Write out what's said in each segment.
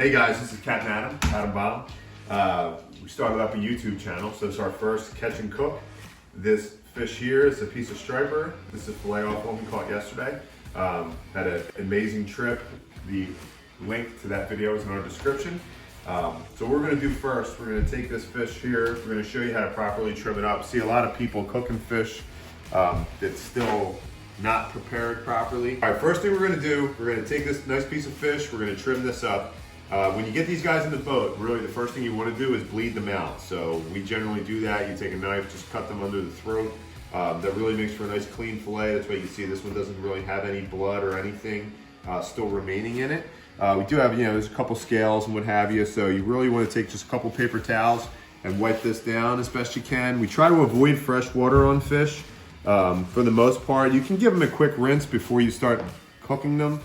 Hey guys, this is Captain Adam Baum. We started up a YouTube channel, so it's our first catch and cook. This fish here is a piece of striper. This is filet off one we caught yesterday. Had an amazing trip. The link to that video is in our description. So what we're gonna do first, we're gonna take this fish here, we're gonna show you how to properly trim it up. See a lot of people cooking fish that's still not prepared properly. All right, first thing we're gonna do, we're gonna take this nice piece of fish, we're gonna trim this up. When you get these guys in the boat, really the first thing you want to do is bleed them out. So we generally do that. You take a knife, just cut them under the throat. That really makes for a nice clean fillet. That's why you can see this one doesn't really have any blood or anything still remaining in it. We do have, there's a couple scales and what have you. So you really want to take just a couple paper towels and wipe this down as best you can. We try to avoid fresh water on fish for the most part. You can give them a quick rinse before you start cooking them.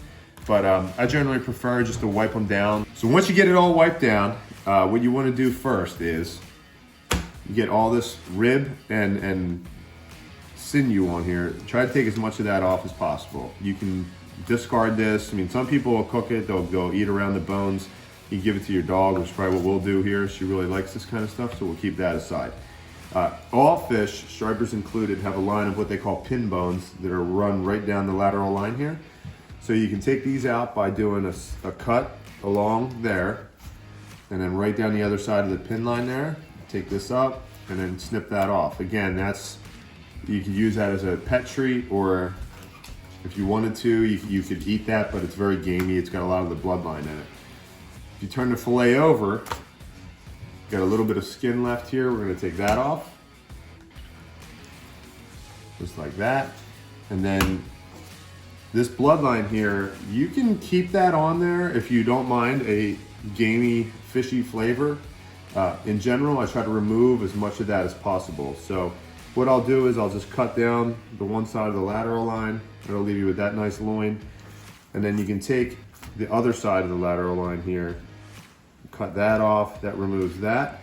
But I generally prefer just to wipe them down. So once you get it all wiped down, what you want to do first is you get all this rib and sinew on here. Try to take as much of that off as possible. You can discard this. I mean, some people will cook it, they'll go eat around the bones. You give it to your dog, which is probably what we'll do here. She really likes this kind of stuff, so we'll keep that aside. All fish, stripers included, have a line of what they call pin bones that are run right down the lateral line here. So you can take these out by doing a cut along there and then right down the other side of the pin line there. Take this up and then snip that off. Again, you could use that as a pet treat, or if you wanted to, you could eat that, but it's very gamey. It's got a lot of the bloodline in it. If you turn the fillet over, got a little bit of skin left here. We're gonna take that off. Just like that. And then this bloodline here, you can keep that on there if you don't mind a gamey, fishy flavor. In general, I try to remove as much of that as possible. So what I'll do is I'll just cut down the one side of the lateral line. It'll leave you with that nice loin. And then you can take the other side of the lateral line here, cut that off, that removes that.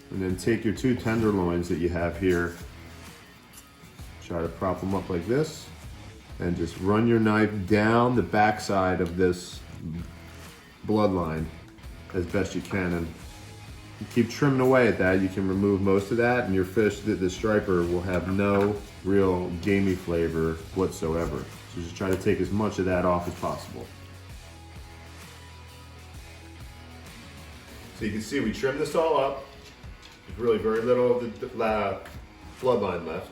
And then take your two tenderloins that you have here, try to prop them up like this, and just run your knife down the backside of this bloodline as best you can, and keep trimming away at that. You can remove most of that, and your fish, the striper, will have no real gamey flavor whatsoever. So just try to take as much of that off as possible. So you can see we trimmed this all up. There's really very little of the bloodline left.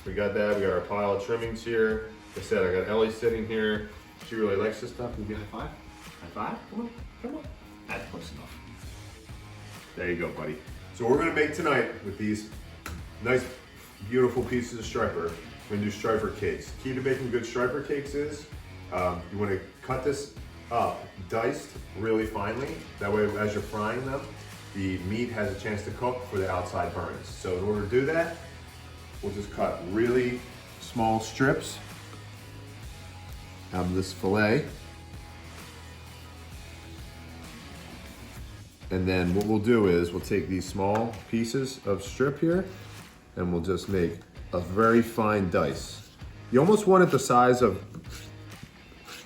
We got that, we got our pile of trimmings here. Like I said, I got Ellie sitting here. She really likes this stuff. Can you give a high five? High five? Come on, come on. That's close enough. There you go, buddy. So what we're gonna make tonight with these nice, beautiful pieces of striper, we're gonna do striper cakes. Key to making good striper cakes is you wanna cut this up, diced really finely. That way, as you're frying them, the meat has a chance to cook for the outside burns. So in order to do that, we'll just cut really small strips of this fillet. And then what we'll do is we'll take these small pieces of strip here and we'll just make a very fine dice. You almost want it the size of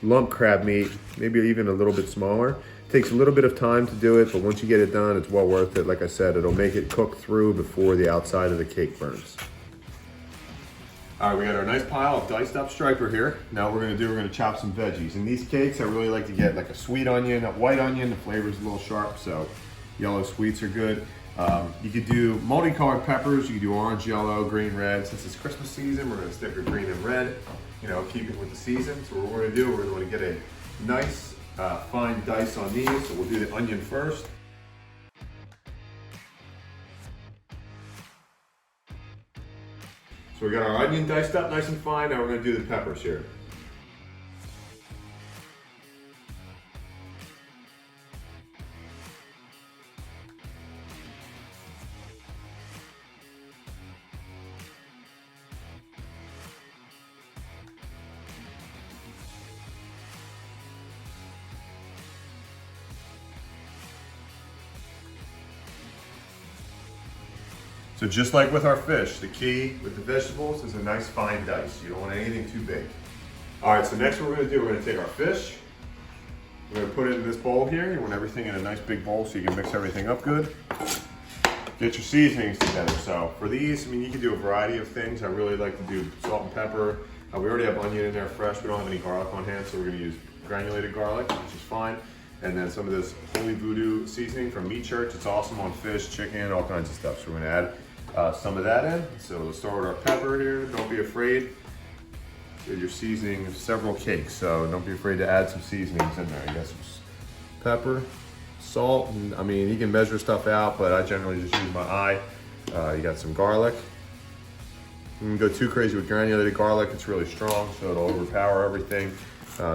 lump crab meat, maybe even a little bit smaller. Takes a little bit of time to do it, but once you get it done, it's well worth it. Like I said, it'll make it cook through before the outside of the cake burns. All right, we got our nice pile of diced up striper here. Now what we're gonna chop some veggies. In these cakes, I really like to get like a sweet onion, a white onion. The flavor's a little sharp, so yellow sweets are good. You could do multicolored peppers. You could do orange, yellow, green, red. Since it's Christmas season, we're gonna stick with green and red. Keep it with the season. So what we're gonna do, we're gonna get a nice fine dice on these. So we'll do the onion first. So we got our onion diced up nice and fine. Now we're gonna do the peppers here. So just like with our fish, the key with the vegetables is a nice fine dice. You don't want anything too big. All right, so next what we're gonna do, we're gonna take our fish, We're gonna put it in this bowl here. You want everything in a nice big bowl so you can mix everything up good. Get your seasonings together. So for these, I mean, you can do a variety of things. I really like to do salt and pepper. We already have onion in there fresh. We don't have any garlic on hand, so we're gonna use granulated garlic, which is fine. And then some of this Holy Voodoo seasoning from Meat Church. It's awesome on fish, chicken, all kinds of stuff. So we're gonna add some of that in. So let's start with our pepper here. Don't be afraid. You're seasoning several cakes, so don't be afraid to add some seasonings in there. You got some pepper, salt, and I mean, you can measure stuff out, but I generally just use my eye. You got some garlic. You can go too crazy with granulated garlic. It's really strong, so it'll overpower everything.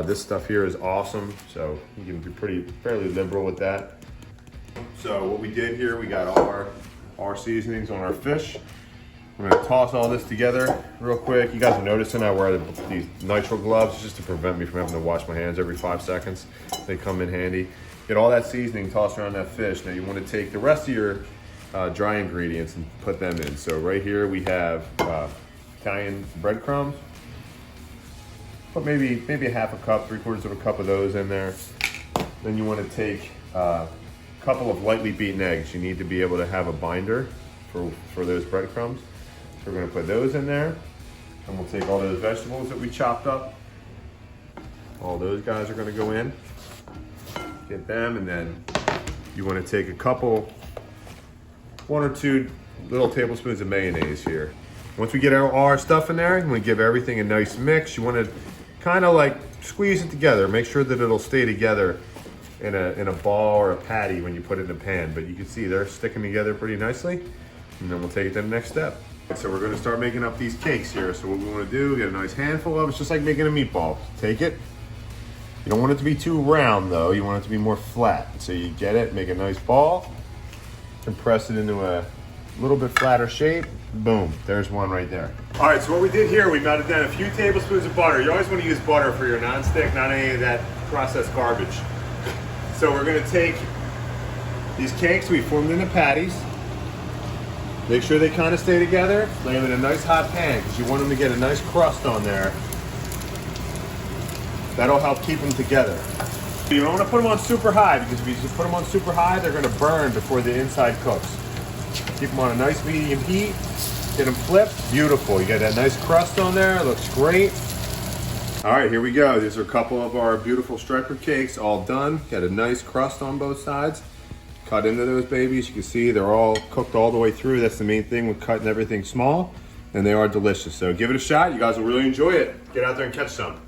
This stuff here is awesome, so you can be fairly liberal with that. So what we did here, we got all our seasonings on our fish. I'm gonna toss all this together real quick. You guys are noticing I wear these nitrile gloves just to prevent me from having to wash my hands every 5 seconds. They come in handy. Get all that seasoning tossed around that fish. Now you wanna take the rest of your dry ingredients and put them in. So right here we have Italian breadcrumbs. Put maybe a half a cup, 3/4 of a cup of those in there. Then you wanna take a couple of lightly beaten eggs. You need to be able to have a binder for those breadcrumbs. We're gonna put those in there, and we'll take all those vegetables that we chopped up. All those guys are gonna go in. Get them, and then you wanna take one or two little tablespoons of mayonnaise here. Once we get all our stuff in there, you wanna give everything a nice mix. You wanna kinda like squeeze it together. Make sure that it'll stay together in a ball or a patty when you put it in a pan. But you can see they're sticking together pretty nicely. And then we'll take it to the next step. So we're gonna start making up these cakes here. So what we wanna do, get a nice handful of it. It's just like making a meatball. Take it. You don't want it to be too round though. You want it to be more flat. So you get it, make a nice ball, compress it into a little bit flatter shape. Boom, there's one right there. All right, so what we did here, we melted down a few tablespoons of butter. You always wanna use butter for your nonstick, not any of that processed garbage. So we're gonna take these cakes, we formed into patties. Make sure they kind of stay together. Lay them in a nice hot pan because you want them to get a nice crust on there. That'll help keep them together. You don't want to put them on super high because if you just put them on super high, they're going to burn before the inside cooks. Keep them on a nice medium heat. Get them flipped. Beautiful. You got that nice crust on there. It looks great. All right, here we go. These are a couple of our beautiful striper cakes, all done. Got a nice crust on both sides. Cut into those babies. You can see they're all cooked all the way through. That's the main thing with cutting everything small, and they are delicious. So give it a shot. You guys will really enjoy it. Get out there and catch some.